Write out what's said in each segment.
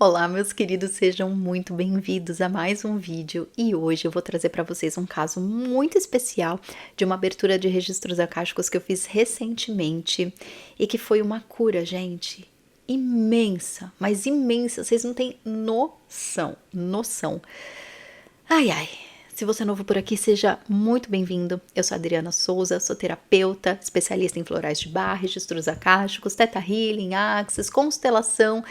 Olá, meus queridos, sejam muito bem-vindos a mais um vídeo e hoje eu vou trazer para vocês um caso muito especial de uma abertura de registros akáshicos que eu fiz recentemente e que foi uma cura, gente, imensa, mas imensa, vocês não têm noção. Ai, ai. Se você é novo por aqui, seja muito bem-vindo. Eu sou a Adriana Souza, sou terapeuta, especialista em florais de Bach, registros akáshicos, Theta Healing, Axis, constelação.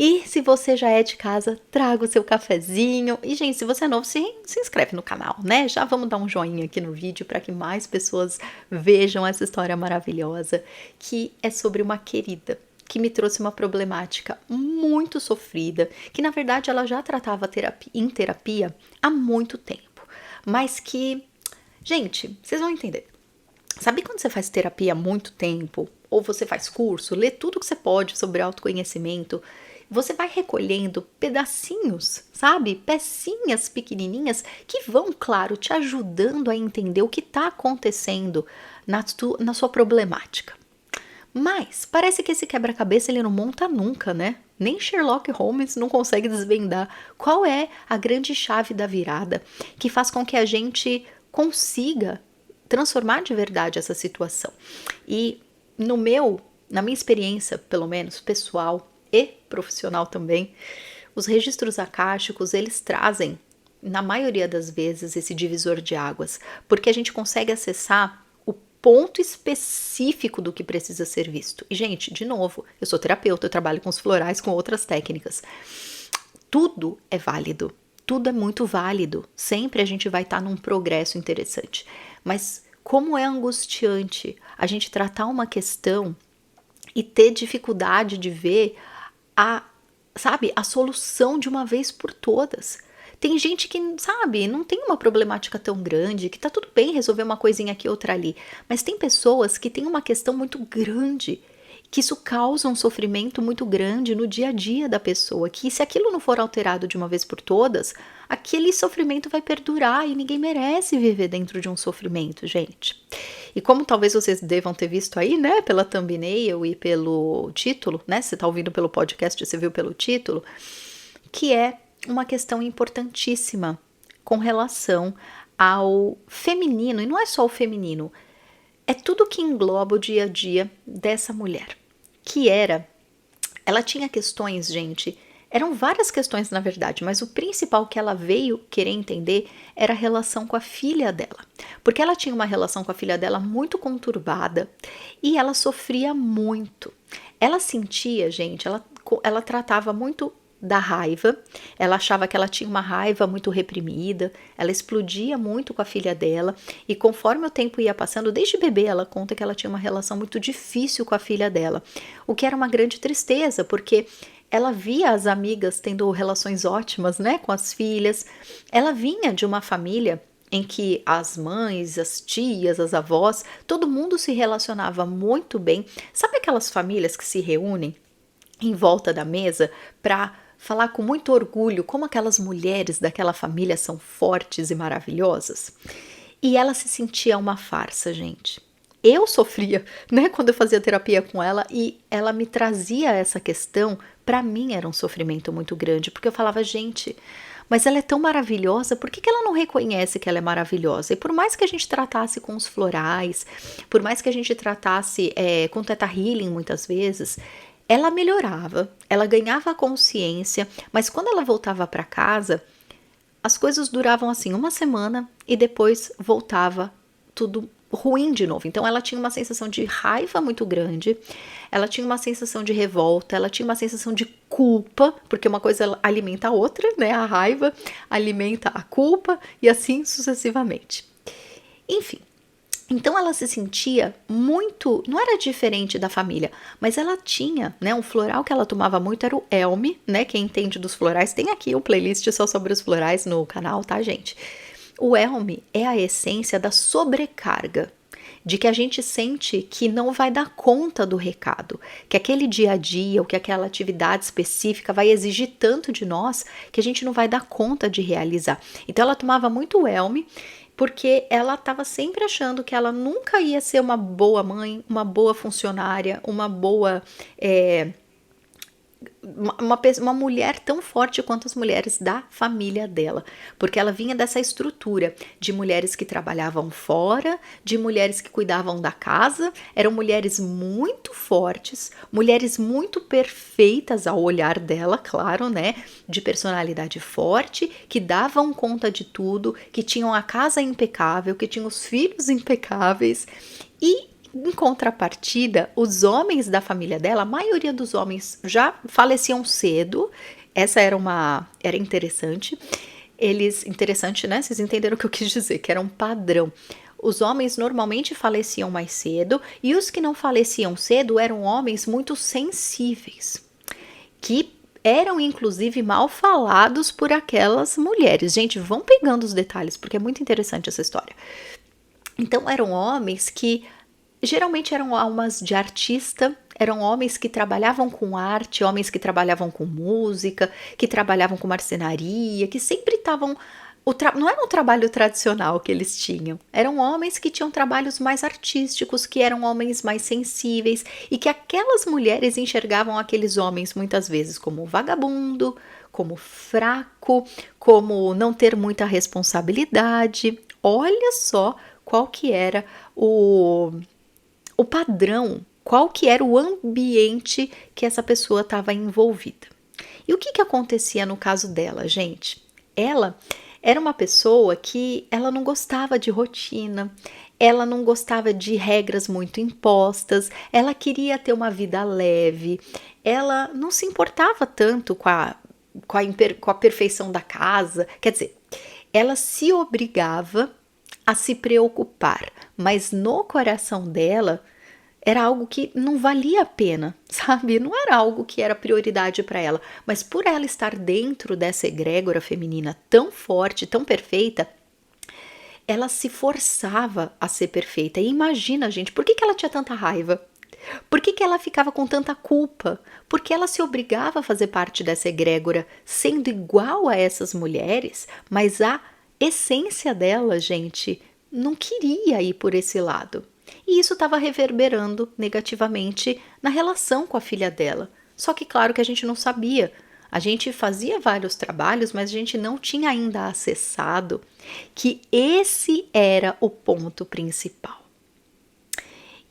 E se você já é de casa, traga o seu cafezinho. E, gente, se você é novo, se inscreve no canal, né? Já vamos dar um joinha aqui no vídeo para que mais pessoas vejam essa história maravilhosa, que é sobre uma querida que me trouxe uma problemática muito sofrida, que na verdade ela já tratava em terapia há muito tempo, mas que, gente, vocês vão entender. Sabe quando você faz terapia há muito tempo, ou você faz curso, lê tudo que você pode sobre autoconhecimento, você vai recolhendo pedacinhos, sabe? Pecinhas pequenininhas que vão, claro, te ajudando a entender o que está acontecendo na sua problemática. Mas parece que esse quebra-cabeça ele não monta nunca, né? Nem Sherlock Holmes não consegue desvendar qual é a grande chave da virada que faz com que a gente consiga transformar de verdade essa situação. E na minha experiência, pelo menos pessoal e profissional também, os registros akáshicos, eles trazem, na maioria das vezes, esse divisor de águas, porque a gente consegue acessar ponto específico do que precisa ser visto. E, gente, de novo, eu sou terapeuta, eu trabalho com os florais, com outras técnicas. Tudo é válido, tudo é muito válido. Sempre a gente vai estar num progresso interessante. Mas como é angustiante a gente tratar uma questão e ter dificuldade de ver a solução de uma vez por todas. Tem gente que, sabe, não tem uma problemática tão grande, que tá tudo bem resolver uma coisinha aqui, outra ali. Mas tem pessoas que têm uma questão muito grande, que isso causa um sofrimento muito grande no dia a dia da pessoa, que se aquilo não for alterado de uma vez por todas, aquele sofrimento vai perdurar e ninguém merece viver dentro de um sofrimento, gente. E como talvez vocês devam ter visto aí, né, pela thumbnail e pelo título, né, você tá ouvindo pelo podcast, você viu pelo título, que é uma questão importantíssima com relação ao feminino, e não é só o feminino, é tudo que engloba o dia a dia dessa mulher, que ela tinha questões, gente, eram várias questões na verdade, mas o principal que ela veio querer entender era a relação com a filha dela, porque ela tinha uma relação com a filha dela muito conturbada e ela sofria muito. Ela sentia, gente, ela tratava muito da raiva, ela achava que ela tinha uma raiva muito reprimida, ela explodia muito com a filha dela e conforme o tempo ia passando, desde bebê ela conta que ela tinha uma relação muito difícil com a filha dela, o que era uma grande tristeza, porque ela via as amigas tendo relações ótimas, né, com as filhas, ela vinha de uma família em que as mães, as tias, as avós, todo mundo se relacionava muito bem. Sabe aquelas famílias que se reúnem em volta da mesa para falar com muito orgulho como aquelas mulheres daquela família são fortes e maravilhosas? E ela se sentia uma farsa, gente. Eu sofria, né, quando eu fazia terapia com ela e ela me trazia essa questão, para mim era um sofrimento muito grande, porque eu falava, gente, mas ela é tão maravilhosa, por que ela não reconhece que ela é maravilhosa? E por mais que a gente tratasse com os florais, por mais que a gente tratasse com Theta Healing muitas vezes, ela melhorava, ela ganhava consciência, mas quando ela voltava para casa, as coisas duravam assim uma semana e depois voltava tudo ruim de novo. Então ela tinha uma sensação de raiva muito grande, ela tinha uma sensação de revolta, ela tinha uma sensação de culpa, porque uma coisa alimenta a outra, né? A raiva alimenta a culpa e assim sucessivamente. Enfim, então ela se sentia muito, não era diferente da família, mas ela tinha, né, um floral que ela tomava muito era o Elme, né, quem entende dos florais, tem aqui um playlist só sobre os florais no canal, tá, gente? O Elme é a essência da sobrecarga, de que a gente sente que não vai dar conta do recado, que aquele dia a dia ou que aquela atividade específica vai exigir tanto de nós que a gente não vai dar conta de realizar. Então ela tomava muito Elme, porque ela estava sempre achando que ela nunca ia ser uma boa mãe, uma boa funcionária, uma boa uma mulher tão forte quanto as mulheres da família dela, porque ela vinha dessa estrutura de mulheres que trabalhavam fora, de mulheres que cuidavam da casa, eram mulheres muito fortes, mulheres muito perfeitas ao olhar dela, claro, né, de personalidade forte, que davam conta de tudo, que tinham a casa impecável, que tinham os filhos impecáveis. E em contrapartida, os homens da família dela, a maioria dos homens já faleciam cedo. Essa era interessante. Interessante, né? Vocês entenderam o que eu quis dizer, que era um padrão. Os homens normalmente faleciam mais cedo, e os que não faleciam cedo eram homens muito sensíveis, que eram inclusive mal falados por aquelas mulheres. Gente, vão pegando os detalhes, porque é muito interessante essa história. Então eram homens que geralmente eram almas de artista, eram homens que trabalhavam com arte, homens que trabalhavam com música, que trabalhavam com marcenaria, que sempre estavam... Não era um trabalho tradicional que eles tinham, eram homens que tinham trabalhos mais artísticos, que eram homens mais sensíveis, e que aquelas mulheres enxergavam aqueles homens muitas vezes como vagabundo, como fraco, como não ter muita responsabilidade. Olha só qual que era o padrão, qual que era o ambiente que essa pessoa estava envolvida. E o que acontecia no caso dela, gente? Ela era uma pessoa que ela não gostava de rotina, ela não gostava de regras muito impostas, ela queria ter uma vida leve, ela não se importava tanto com a perfeição da casa, quer dizer, ela se obrigava a se preocupar, mas no coração dela era algo que não valia a pena, sabe? Não era algo que era prioridade para ela, mas por ela estar dentro dessa egrégora feminina tão forte, tão perfeita, ela se forçava a ser perfeita. E imagina, gente, por que ela tinha tanta raiva? Por que ela ficava com tanta culpa? Porque ela se obrigava a fazer parte dessa egrégora, sendo igual a essas mulheres, mas a essência dela, gente, não queria ir por esse lado. E isso estava reverberando negativamente na relação com a filha dela. Só que claro que a gente não sabia. A gente fazia vários trabalhos, mas a gente não tinha ainda acessado que esse era o ponto principal.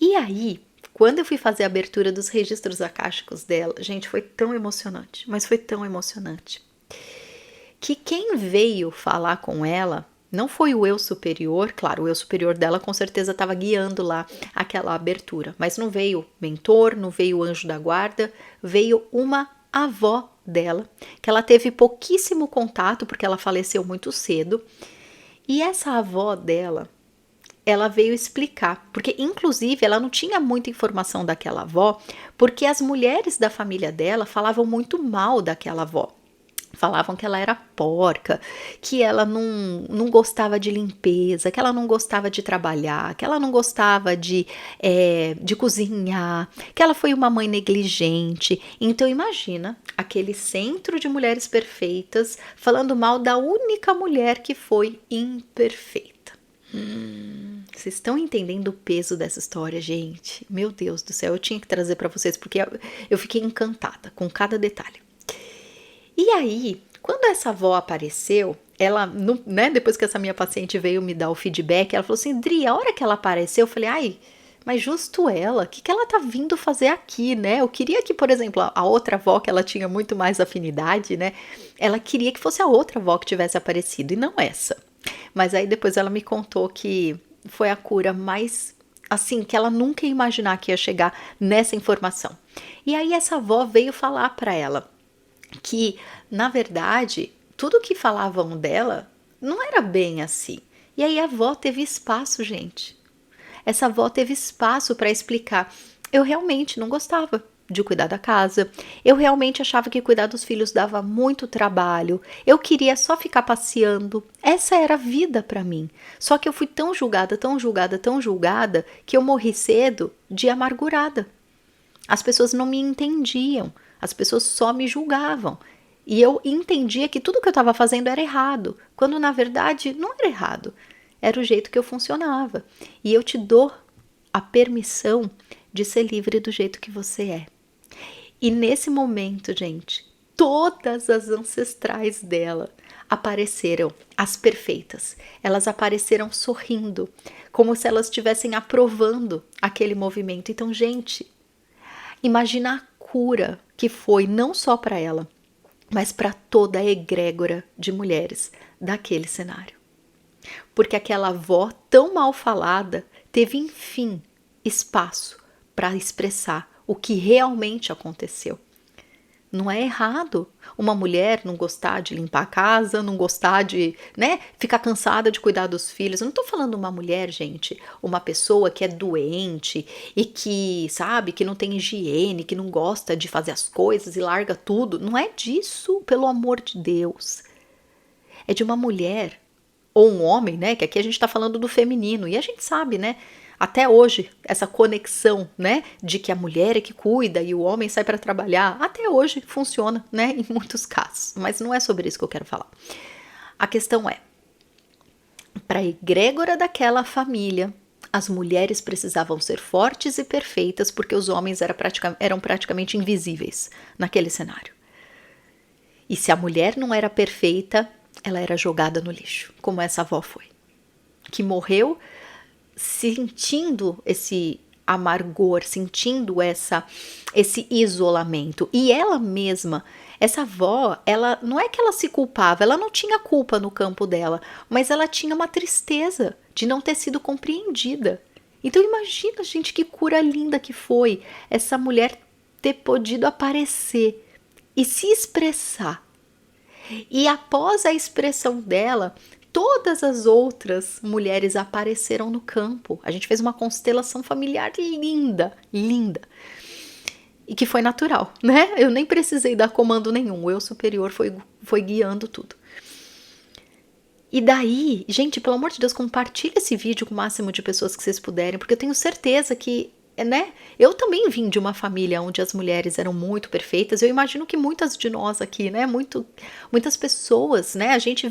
E aí, quando eu fui fazer a abertura dos registros akáshicos dela, gente, foi tão emocionante, mas foi tão emocionante, que quem veio falar com ela não foi o eu superior, claro, o eu superior dela com certeza estava guiando lá aquela abertura, mas não veio mentor, não veio anjo da guarda, veio uma avó dela, que ela teve pouquíssimo contato porque ela faleceu muito cedo, e essa avó dela, ela veio explicar, porque inclusive ela não tinha muita informação daquela avó, porque as mulheres da família dela falavam muito mal daquela avó. Falavam que ela era porca, que ela não gostava de limpeza, que ela não gostava de trabalhar, que ela não gostava de cozinhar, que ela foi uma mãe negligente. Então imagina aquele centro de mulheres perfeitas falando mal da única mulher que foi imperfeita. Vocês estão entendendo o peso dessa história, gente? Meu Deus do céu, eu tinha que trazer para vocês porque eu fiquei encantada com cada detalhe. E aí, quando essa avó apareceu, ela, né, depois que essa minha paciente veio me dar o feedback, ela falou assim, Dri, a hora que ela apareceu, eu falei, ai, mas justo ela, o que ela tá vindo fazer aqui, né? Eu queria que, por exemplo, a outra avó, que ela tinha muito mais afinidade, né? Ela queria que fosse a outra avó que tivesse aparecido, e não essa. Mas aí depois ela me contou que foi a cura mais, assim, que ela nunca ia imaginar que ia chegar nessa informação. E aí essa avó veio falar para ela que, na verdade, tudo que falavam dela não era bem assim. E aí a avó teve espaço, gente. Essa avó teve espaço para explicar. Eu realmente não gostava de cuidar da casa. Eu realmente achava que cuidar dos filhos dava muito trabalho. Eu queria só ficar passeando. Essa era a vida para mim. Só que eu fui tão julgada, tão julgada, tão julgada, que eu morri cedo de amargurada. As pessoas não me entendiam. As pessoas só me julgavam. E eu entendia que tudo que eu estava fazendo era errado, quando na verdade não era errado. Era o jeito que eu funcionava. E eu te dou a permissão de ser livre do jeito que você é. E nesse momento, gente, todas as ancestrais dela apareceram, as perfeitas. Elas apareceram sorrindo, como se elas estivessem aprovando aquele movimento. Então, gente, imagina a cura que foi não só para ela, mas para toda a egrégora de mulheres daquele cenário. Porque aquela avó tão mal falada teve, enfim, espaço para expressar o que realmente aconteceu. Não é errado uma mulher não gostar de limpar a casa, não gostar de, né, ficar cansada de cuidar dos filhos. Eu não tô falando uma mulher, gente, uma pessoa que é doente e que, sabe, que não tem higiene, que não gosta de fazer as coisas e larga tudo. Não é disso, pelo amor de Deus. É de uma mulher ou um homem, né, que aqui a gente tá falando do feminino. E a gente sabe, né, até hoje, essa conexão, né, de que a mulher é que cuida e o homem sai para trabalhar, até hoje funciona, né, em muitos casos. Mas não é sobre isso que eu quero falar. A questão é, para a egrégora daquela família, as mulheres precisavam ser fortes e perfeitas porque os homens eram praticamente invisíveis naquele cenário. E se a mulher não era perfeita, ela era jogada no lixo, como essa avó foi, que morreu sentindo esse amargor, sentindo esse isolamento. E ela mesma, essa avó, ela não é que ela se culpava, ela não tinha culpa no campo dela, mas ela tinha uma tristeza de não ter sido compreendida. Então imagina, gente, que cura linda que foi essa mulher ter podido aparecer e se expressar. E após a expressão dela, todas as outras mulheres apareceram no campo. A gente fez uma constelação familiar linda, linda. E que foi natural, né? Eu nem precisei dar comando nenhum. O eu superior foi guiando tudo. E daí, gente, pelo amor de Deus, compartilhe esse vídeo com o máximo de pessoas que vocês puderem, porque eu tenho certeza que, né? Eu também vim de uma família onde as mulheres eram muito perfeitas. Eu imagino que muitas de nós aqui, né? Muitas pessoas, né? A gente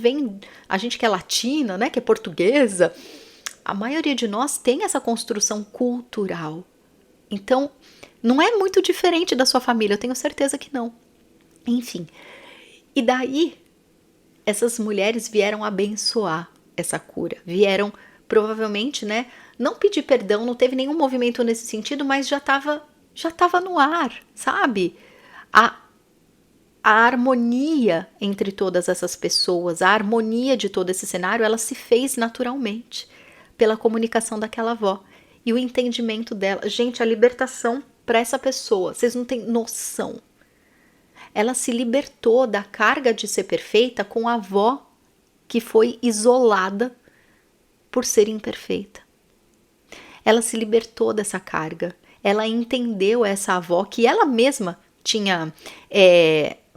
que é latina, né? Que é portuguesa. A maioria de nós tem essa construção cultural. Então, não é muito diferente da sua família. Eu tenho certeza que não. Enfim. E daí, essas mulheres vieram abençoar essa cura. Vieram, provavelmente, né? Não pedir perdão, não teve nenhum movimento nesse sentido, mas já tava no ar, sabe? A harmonia entre todas essas pessoas, a harmonia de todo esse cenário, ela se fez naturalmente pela comunicação daquela avó e o entendimento dela. Gente, a libertação para essa pessoa, vocês não têm noção. Ela se libertou da carga de ser perfeita com a avó que foi isolada por ser imperfeita. Ela se libertou dessa carga. Ela entendeu essa avó, que ela mesma tinha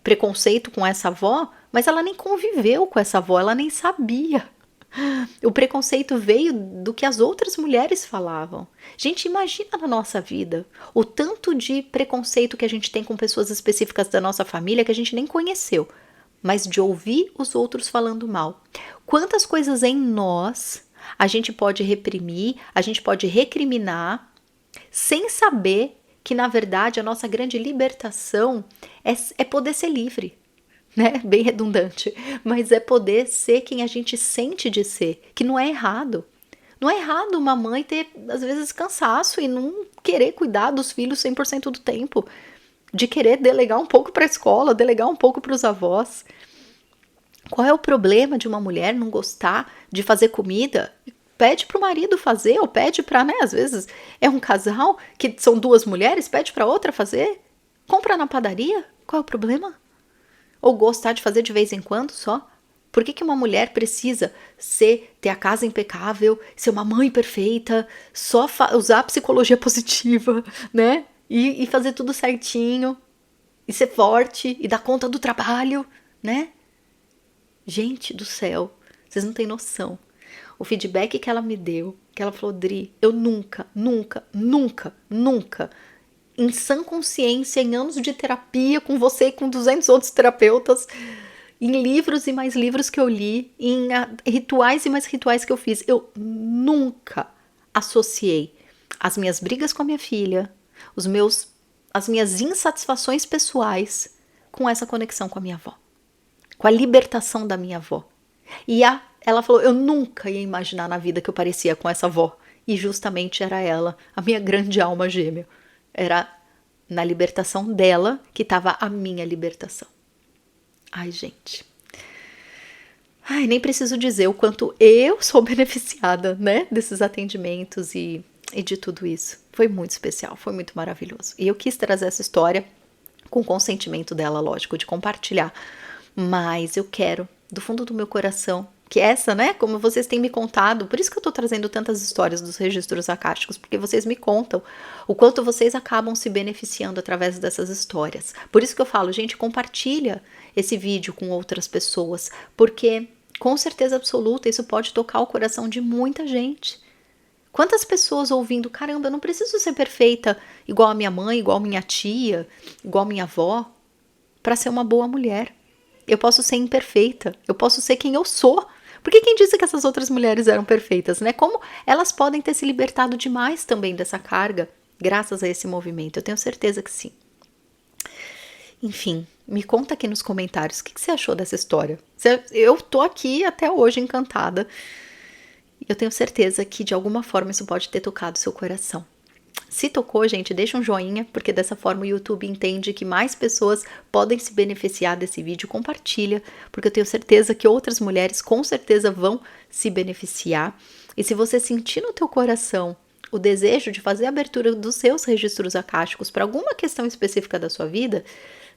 preconceito com essa avó, mas ela nem conviveu com essa avó, ela nem sabia. O preconceito veio do que as outras mulheres falavam. Gente, imagina na nossa vida o tanto de preconceito que a gente tem com pessoas específicas da nossa família que a gente nem conheceu, mas de ouvir os outros falando mal. Quantas coisas em nós a gente pode reprimir, a gente pode recriminar, sem saber que, na verdade, a nossa grande libertação é poder ser livre. Né? Bem redundante, mas é poder ser quem a gente sente de ser, que não é errado. Não é errado uma mãe ter, às vezes, cansaço e não querer cuidar dos filhos 100% do tempo, de querer delegar um pouco para a escola, delegar um pouco para os avós. Qual é o problema de uma mulher não gostar de fazer comida? Pede para o marido fazer, ou pede para, né? Às vezes é um casal que são duas mulheres, pede para outra fazer. Compra na padaria, qual é o problema? Ou gostar de fazer de vez em quando só? Por que uma mulher precisa ter a casa impecável, ser uma mãe perfeita, só usar psicologia positiva, né? E fazer tudo certinho, e ser forte, e dar conta do trabalho, né? Gente do céu, vocês não têm noção. O feedback que ela me deu, que ela falou, Dri, eu nunca, em sã consciência, em anos de terapia com você e com 200 outros terapeutas, em livros e mais livros que eu li, em rituais e mais rituais que eu fiz, eu nunca associei as minhas brigas com a minha filha, os meus as minhas insatisfações pessoais com essa conexão com a minha avó, com a libertação da minha avó. E ela falou, eu nunca ia imaginar na vida que eu parecia com essa avó. E justamente era ela, a minha grande alma gêmea. Era na libertação dela que estava a minha libertação. Ai, gente. Ai, nem preciso dizer o quanto eu sou beneficiada, né, desses atendimentos e de tudo isso. Foi muito especial, foi muito maravilhoso. E eu quis trazer essa história com o consentimento dela, lógico, de compartilhar. Mas eu quero, do fundo do meu coração, que essa, né, como vocês têm me contado, por isso que eu tô trazendo tantas histórias dos registros acásticos, porque vocês me contam o quanto vocês acabam se beneficiando através dessas histórias. Por isso que eu falo, gente, compartilha esse vídeo com outras pessoas, porque com certeza absoluta isso pode tocar o coração de muita gente. Quantas pessoas ouvindo, caramba, eu não preciso ser perfeita igual a minha mãe, igual a minha tia, igual a minha avó, para ser uma boa mulher. Eu posso ser imperfeita, eu posso ser quem eu sou. Porque quem disse que essas outras mulheres eram perfeitas, né? Como elas podem ter se libertado demais também dessa carga, graças a esse movimento. Eu tenho certeza que sim. Enfim, me conta aqui nos comentários o que você achou dessa história. Eu tô aqui até hoje encantada. Eu tenho certeza que de alguma forma isso pode ter tocado seu coração. Se tocou, gente, deixa um joinha, porque dessa forma o YouTube entende que mais pessoas podem se beneficiar desse vídeo. Compartilha, porque eu tenho certeza que outras mulheres com certeza vão se beneficiar. E se você sentir no teu coração o desejo de fazer a abertura dos seus registros acásticos para alguma questão específica da sua vida,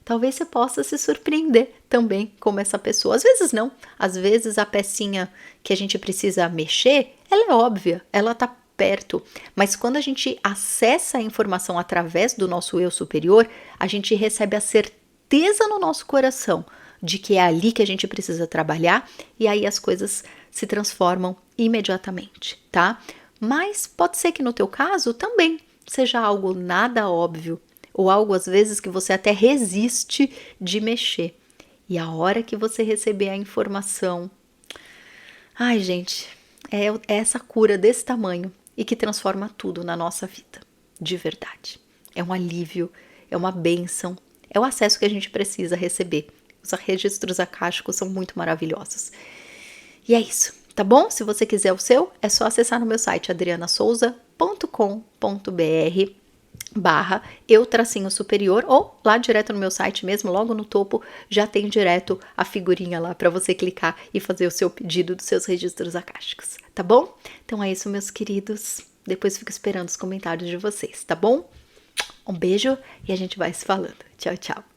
talvez você possa se surpreender também como essa pessoa. Às vezes não, às vezes a pecinha que a gente precisa mexer, ela é óbvia, ela tá perto, mas quando a gente acessa a informação através do nosso eu superior, a gente recebe a certeza no nosso coração de que é ali que a gente precisa trabalhar e aí as coisas se transformam imediatamente, tá? Mas pode ser que no teu caso também seja algo nada óbvio ou algo às vezes que você até resiste de mexer. E a hora que você receber a informação, ai gente, é essa cura desse tamanho e que transforma tudo na nossa vida, de verdade. É um alívio, é uma bênção, é o acesso que a gente precisa receber. Os registros acásticos são muito maravilhosos. E é isso, tá bom? Se você quiser o seu, é só acessar no meu site adrianasouza.com.br/eu-superior ou lá direto no meu site mesmo, logo no topo, já tem direto a figurinha lá para você clicar e fazer o seu pedido dos seus registros acásticos, tá bom? Então é isso, meus queridos. Depois fico esperando os comentários de vocês, tá bom? Um beijo e a gente vai se falando. Tchau, tchau.